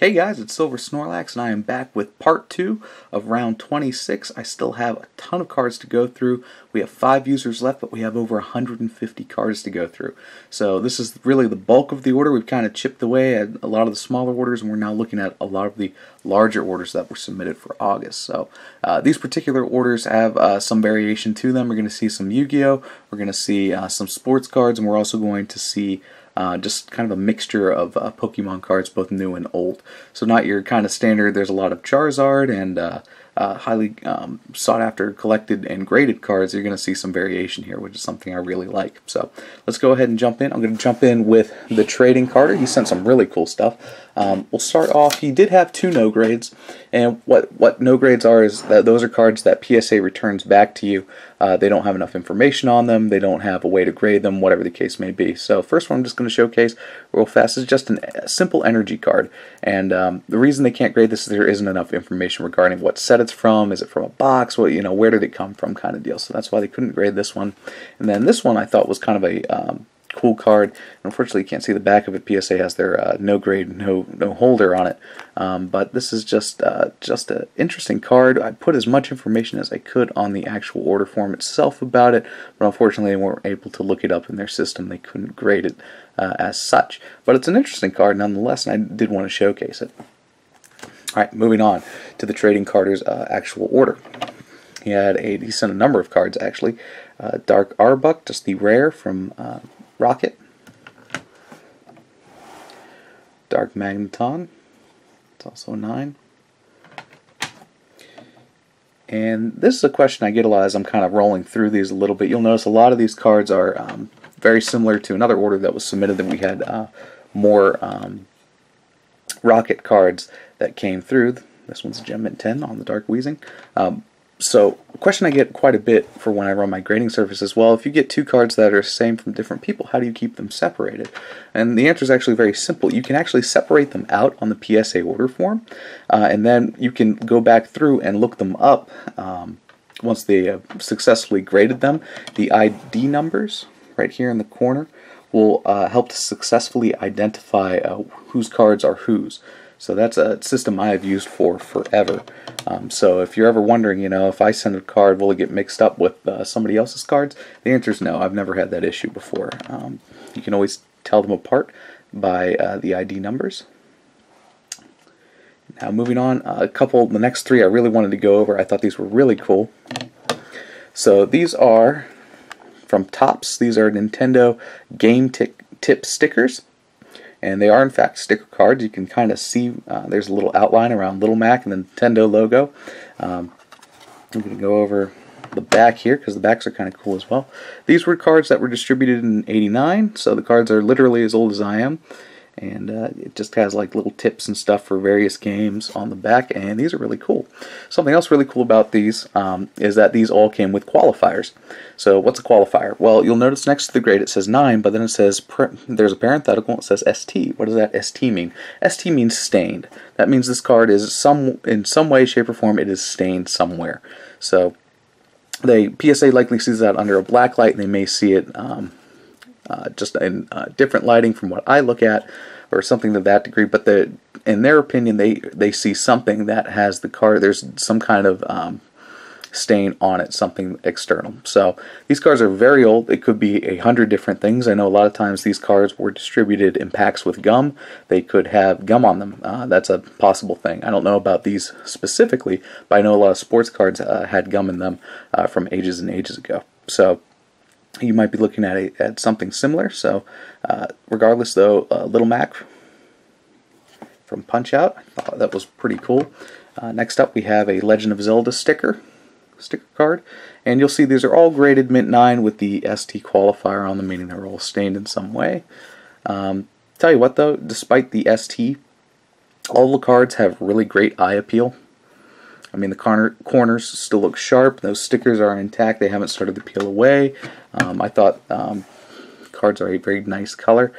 Hey guys, it's Silver Snorlax, and I am back with part 2 of round 26. I still have a ton of cards to go through. We have 5 users left, but we have over 150 cards to go through. So this is really the bulk of the order. We've kind of chipped away at a lot of the smaller orders, and we're now looking at a lot of the larger orders that were submitted for August. So these particular orders have some variation to them. We're going to see some Yu-Gi-Oh! We're going to see some sports cards, and we're also going to see just kind of a mixture of Pokemon cards, both new and old. So not your kind of standard. There's a lot of Charizard and highly sought after collected and graded cards. You're going to see some variation here, which is something I really like. So let's go ahead and jump in. I'm going to jump in with the trading Carter. He sent some really cool stuff. We'll start off. He did have 2 no grades, and what no grades are is that those are cards that PSA returns back to you. They don't have enough information on them. They don't have a way to grade them, whatever the case may be. So first one I'm just going to showcase real fast is just a simple energy card. And the reason they can't grade this is there isn't enough information regarding what set it's from. Is it from a box? What, where did it come from, kind of deal. So that's why they couldn't grade this one. And then this one I thought was kind of a cool card. Unfortunately, you can't see the back of it. PSA has their no grade, no holder on it. But this is just an interesting card. I put as much information as I could on the actual order form itself about it, but unfortunately, they weren't able to look it up in their system. They couldn't grade it as such. But it's an interesting card nonetheless, and I did want to showcase it. All right, moving on to the trading Carter's actual order. He sent a number of cards actually. Dark Arbok, just the rare from Rocket. Dark Magneton, it's also a 9. And this is a question I get a lot as I'm kind of rolling through these a little bit. You'll notice a lot of these cards are very similar to another order that was submitted. That we had more Rocket cards that came through. This one's a Gem Mint 10 on the Dark Weezing. So a question I get quite a bit for when I run my grading service is, well, if you get 2 cards that are the same from different people, how do you keep them separated? And the answer is actually very simple. You can actually separate them out on the PSA order form, and then you can go back through and look them up once they have successfully graded them. The ID numbers right here in the corner will help to successfully identify whose cards are whose. So that's a system I have used for forever. So if you're ever wondering, if I send a card, will it get mixed up with somebody else's cards? The answer is no. I've never had that issue before. You can always tell them apart by the ID numbers. Now moving on, the next 3 I really wanted to go over. I thought these were really cool. So these are from Topps. These are Nintendo Game Tip stickers. And they are in fact sticker cards. You can kind of see there's a little outline around Little Mac and the Nintendo logo. I'm going to go over the back here because the backs are kind of cool as well. These were cards that were distributed in '89, so the cards are literally as old as I am. And it just has like little tips and stuff for various games on the back, and these are really cool. Something else really cool about these is that these all came with qualifiers. So what's a qualifier? Well, you'll notice next to the grade it says 9, but then it says there's a parenthetical and it says ST. What does that ST mean? ST means stained. That means this card is in some way, shape, or form it is stained somewhere. So PSA likely sees that under a black light, and they may see it just in different lighting from what I look at, or something to that degree. But in their opinion, they see something that has the card. There's some kind of stain on it, something external. So these cards are very old. It could be 100 different things. I know a lot of times these cards were distributed in packs with gum. They could have gum on them. That's a possible thing. I don't know about these specifically, but I know a lot of sports cards had gum in them from ages and ages ago. So you might be looking at something similar. So regardless though, Little Mac from Punch-Out, I thought that was pretty cool. Next up we have a Legend of Zelda sticker card, and you'll see these are all graded Mint 9 with the ST qualifier on them, meaning they're all stained in some way. Tell you what though, despite the ST, all the cards have really great eye appeal. I mean, the corners still look sharp. Those stickers are intact. They haven't started to peel away. I thought cards are a very nice color.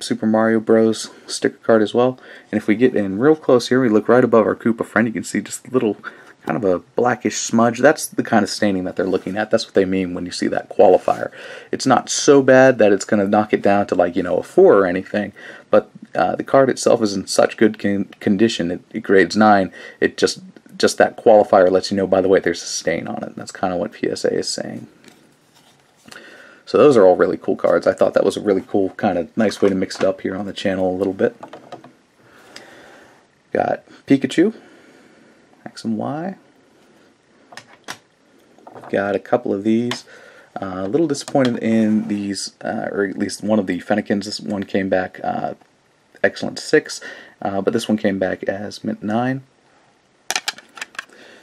Super Mario Bros. Sticker card as well. And if we get in real close here, we look right above our Koopa friend, you can see just a little kind of a blackish smudge. That's the kind of staining that they're looking at. That's what they mean when you see that qualifier. It's not so bad that it's going to knock it down to, like, a 4 or anything, but the card itself is in such good condition. It grades 9. It just that qualifier lets you know, by the way, there's a stain on it. That's kind of what PSA is saying. So those are all really cool cards. I thought that was a really cool, kind of nice way to mix it up here on the channel a little bit. Got Pikachu, X and Y. Got a couple of these. A little disappointed in these, or at least one of the Fennekins. This one came back Excellent 6, but this one came back as Mint 9.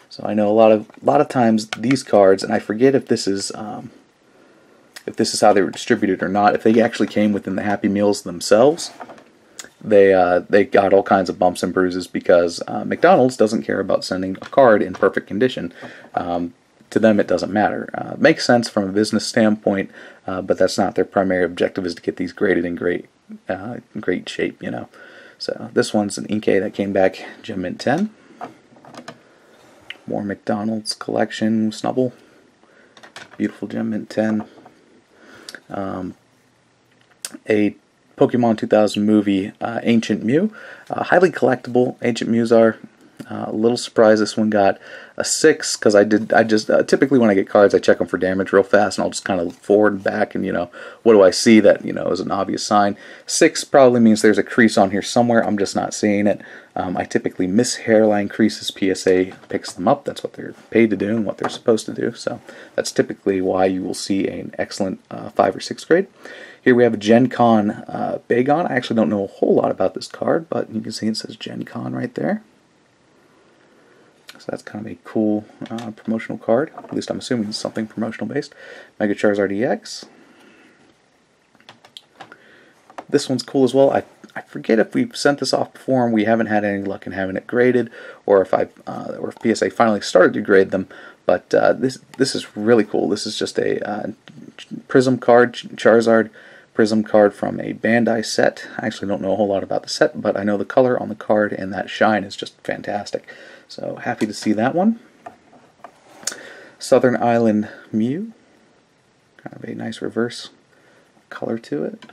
So I know a lot of times these cards, and I forget if this is how they were distributed or not. If they actually came within the Happy Meals themselves, they got all kinds of bumps and bruises because McDonald's doesn't care about sending a card in perfect condition. To them, it doesn't matter. Makes sense from a business standpoint, but that's not their primary objective. Is to get these graded in great shape, you know. So this one's an Inkay that came back Gem Mint 10. More McDonald's collection Snubble, beautiful Gem Mint 10. A Pokemon 2000 movie Ancient Mew, highly collectible. Ancient Mews are. A little surprised this one got a 6 because I just typically when I get cards I check them for damage real fast, and I'll just kind of forward and back, and you know, what do I see that, you know, is an obvious sign. 6 probably means there's a crease on here somewhere. I'm just not seeing it. I typically miss hairline creases. PSA picks them up. That's what they're paid to do and what they're supposed to do. So that's typically why you will see an excellent 5 or 6 grade. Here we have a Gen Con Bagon. I actually don't know a whole lot about this card, but you can see it says Gen Con right there. So that's kind of a cool promotional card. At least I'm assuming it's something promotional based. Mega Charizard EX. This one's cool as well. I forget if we've sent this off before and we haven't had any luck in having it graded, or if PSA finally started to grade them. But this is really cool. This is just a Prism card, Charizard Prism card from a Bandai set. I actually don't know a whole lot about the set, but I know the color on the card and that shine is just fantastic. So happy to see that one. Southern Island Mew. Kind of a nice reverse color to it.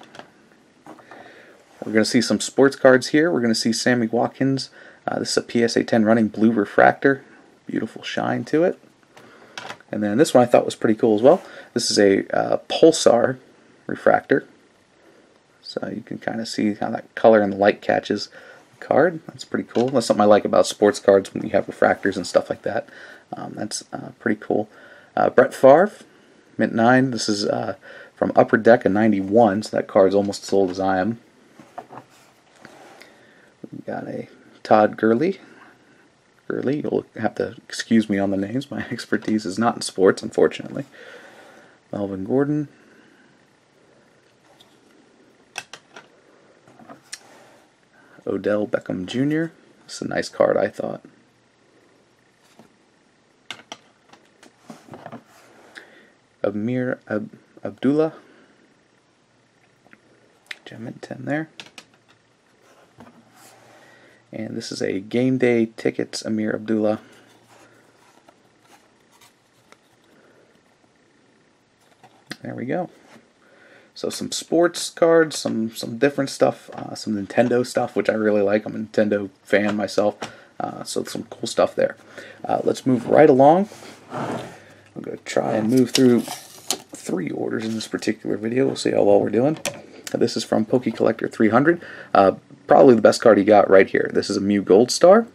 We're going to see some sports cards here. We're going to see Sammy Watkins. This is a PSA 10 running blue refractor. Beautiful shine to it. And then this one I thought was pretty cool as well. This is a Pulsar refractor. So you can kind of see how that color and the light catches the card. That's pretty cool. That's something I like about sports cards when you have refractors and stuff like that. That's pretty cool. Brett Favre, Mint 9. This is from Upper Deck in 91, so that card's almost as old as I am. We got a Todd Gurley. You'll have to excuse me on the names. My expertise is not in sports, unfortunately. Melvin Gordon. Odell Beckham Jr. It's a nice card, I thought. Amir Abdullah. Gem Mint 10 there. And this is a Game Day Tickets Amir Abdullah. There we go. So some sports cards, some different stuff, some Nintendo stuff, which I really like. I'm a Nintendo fan myself, so some cool stuff there. Let's move right along. I'm going to try and move through 3 orders in this particular video. We'll see how well we're doing. This is from Poke Collector 300. Probably the best card he got right here. This is a Mew Gold Star,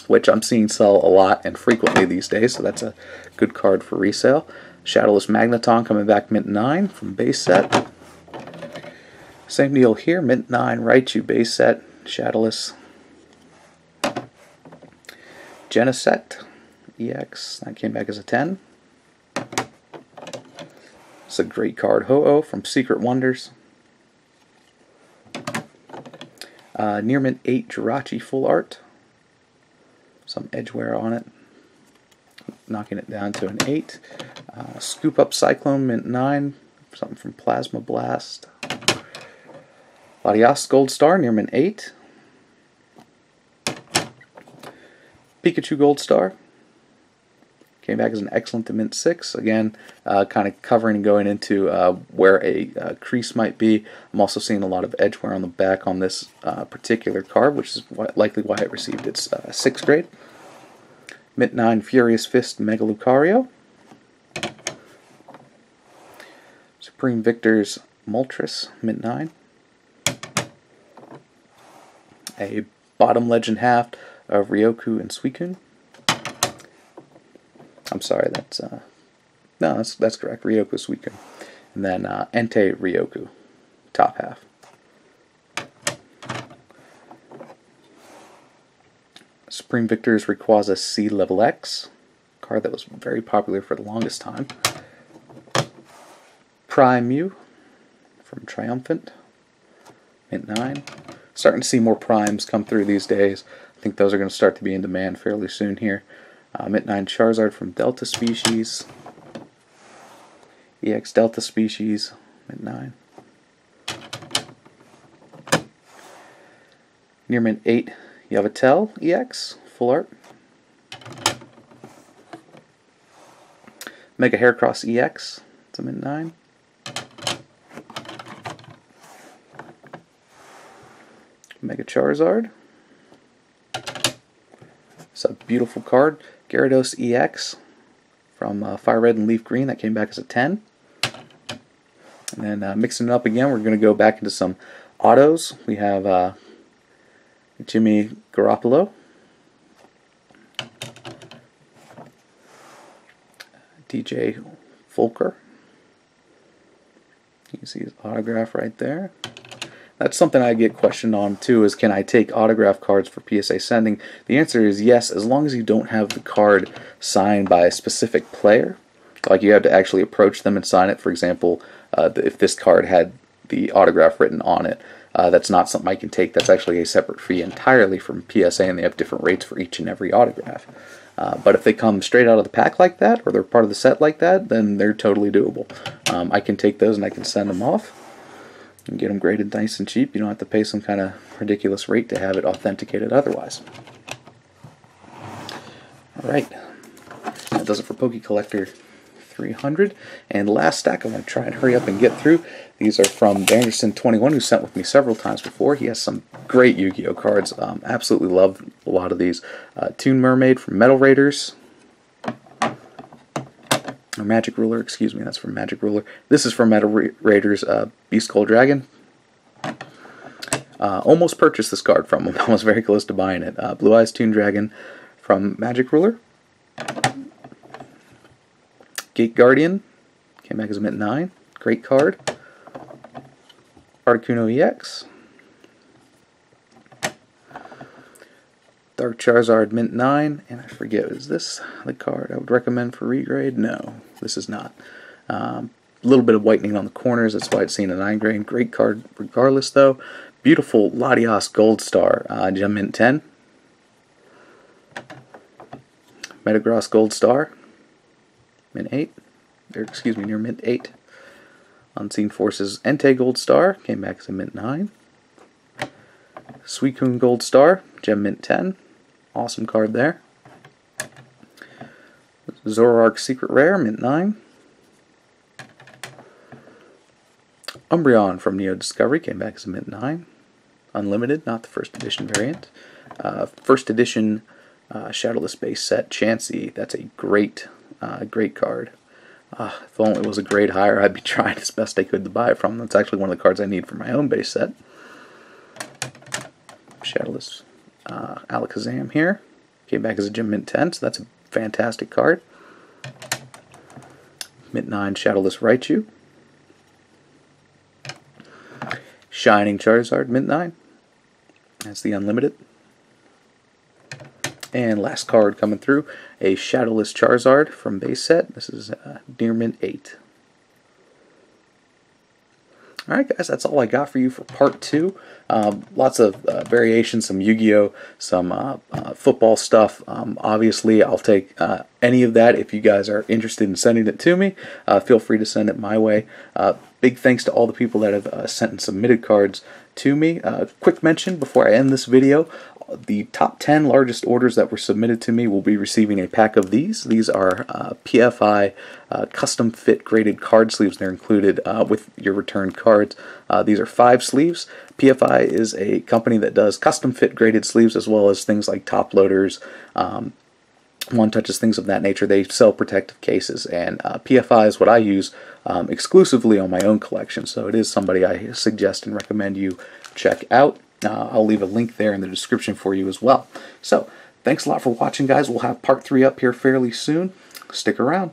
which I'm seeing sell a lot and frequently these days, so that's a good card for resale. Shadowless Magneton coming back Mint 9 from base set. Same deal here, Mint 9 Raichu base set, Shadowless. Genesect EX, that came back as a 10. It's a great card, Ho-Oh from Secret Wonders. Near Mint 8 Jirachi Full Art. Some edge wear on it, knocking it down to an 8. Scoop Up Cyclone Mint 9, something from Plasma Blast. Latias Gold Star near Mint 8. Pikachu Gold Star. Came back as an excellent to mint 6. Again, kind of covering and going into where a crease might be. I'm also seeing a lot of edge wear on the back on this particular card, which is likely why it received its 6th grade. Mint 9 Furious Fist Mega Lucario. Supreme Victor's Moltres, Mint 9. A bottom legend half of Ryoku and Suicune. I'm sorry, that's no, that's correct. Ryoku Suicune, and then Entei Ryoku, top half. Supreme Victor's Rayquaza C Level X, card that was very popular for the longest time. Prime Mew from Triumphant, Mint 9. Starting to see more primes come through these days. I think those are going to start to be in demand fairly soon here. Mint 9 Charizard from Delta Species. EX Delta Species, Mint 9. Near Mint 8 Yveltal EX, full art. Mega Heracross EX, it's a Mint 9. Mega Charizard. It's a beautiful card. Gyarados EX from Fire Red and Leaf Green, that came back as a 10. And then mixing it up again, we're going to go back into some autos. We have Jimmy Garoppolo, DJ Fulker. You can see his autograph right there. That's something I get questioned on too, is can I take autograph cards for PSA sending? The answer is yes, as long as you don't have the card signed by a specific player. Like you have to actually approach them and sign it. For example, if this card had the autograph written on it, that's not something I can take. That's actually a separate fee entirely from PSA, and they have different rates for each and every autograph. But if they come straight out of the pack like that, or they're part of the set like that, then they're totally doable. I can take those and I can send them off and get them graded nice and cheap. You don't have to pay some kind of ridiculous rate to have it authenticated otherwise. Alright, that does it for Poke Collector 300. And last stack I'm going to try and hurry up and get through. These are from Anderson21, who sent with me several times before. He has some great Yu-Gi-Oh cards. Absolutely love a lot of these. Toon Mermaid from Metal Raiders. Or Magic Ruler, excuse me, that's from Magic Ruler. This is from Metal Raiders, Beast Skull Dragon. Almost purchased this card from him. I was very close to buying it. Blue Eyes Toon Dragon from Magic Ruler. Gate Guardian, came back as a Mint 9. Great card. Articuno EX. Dark Charizard Mint 9, and I forget, is this the card I would recommend for regrade? No, this is not. A little bit of whitening on the corners, that's why it's seen a 9 grade. Great card regardless though. Beautiful Latias Gold Star, Gem Mint 10. Metagross Gold Star, Mint 8. Or excuse me, near Mint 8. Unseen Forces Entei Gold Star, came back as a Mint 9. Suicune Gold Star, Gem Mint 10. Awesome card there. Zoroark Secret Rare, Mint 9. Umbreon from Neo Discovery, came back as a Mint 9. Unlimited, not the first edition variant. First edition Shadowless base set, Chansey. That's a great, great card. If only it was a grade higher, I'd be trying as best I could to buy it from. That's actually one of the cards I need for my own base set. Shadowless Alakazam here. Came back as a Gem Mint 10, so that's a fantastic card. Mint 9 Shadowless Raichu. Shining Charizard, Mint 9. That's the Unlimited. And last card coming through, a Shadowless Charizard from base set. This is near Mint 8. Alright guys, that's all I got for you for part 2. Lots of variations, some Yu-Gi-Oh, some football stuff. Obviously, I'll take any of that. If you guys are interested in sending it to me, feel free to send it my way. Big thanks to all the people that have sent and submitted cards to me. Quick mention before I end this video, the top 10 largest orders that were submitted to me will be receiving a pack of these. These are PFI custom fit graded card sleeves. They're included with your returned cards. These are 5 sleeves. PFI is a company that does custom fit graded sleeves as well as things like top loaders, one touches, things of that nature. They sell protective cases, and PFI is what I use exclusively on my own collection, so it is somebody I suggest and recommend you check out. I'll leave a link there in the description for you as well. So thanks a lot for watching, guys. We'll have part 3 up here fairly soon. Stick around.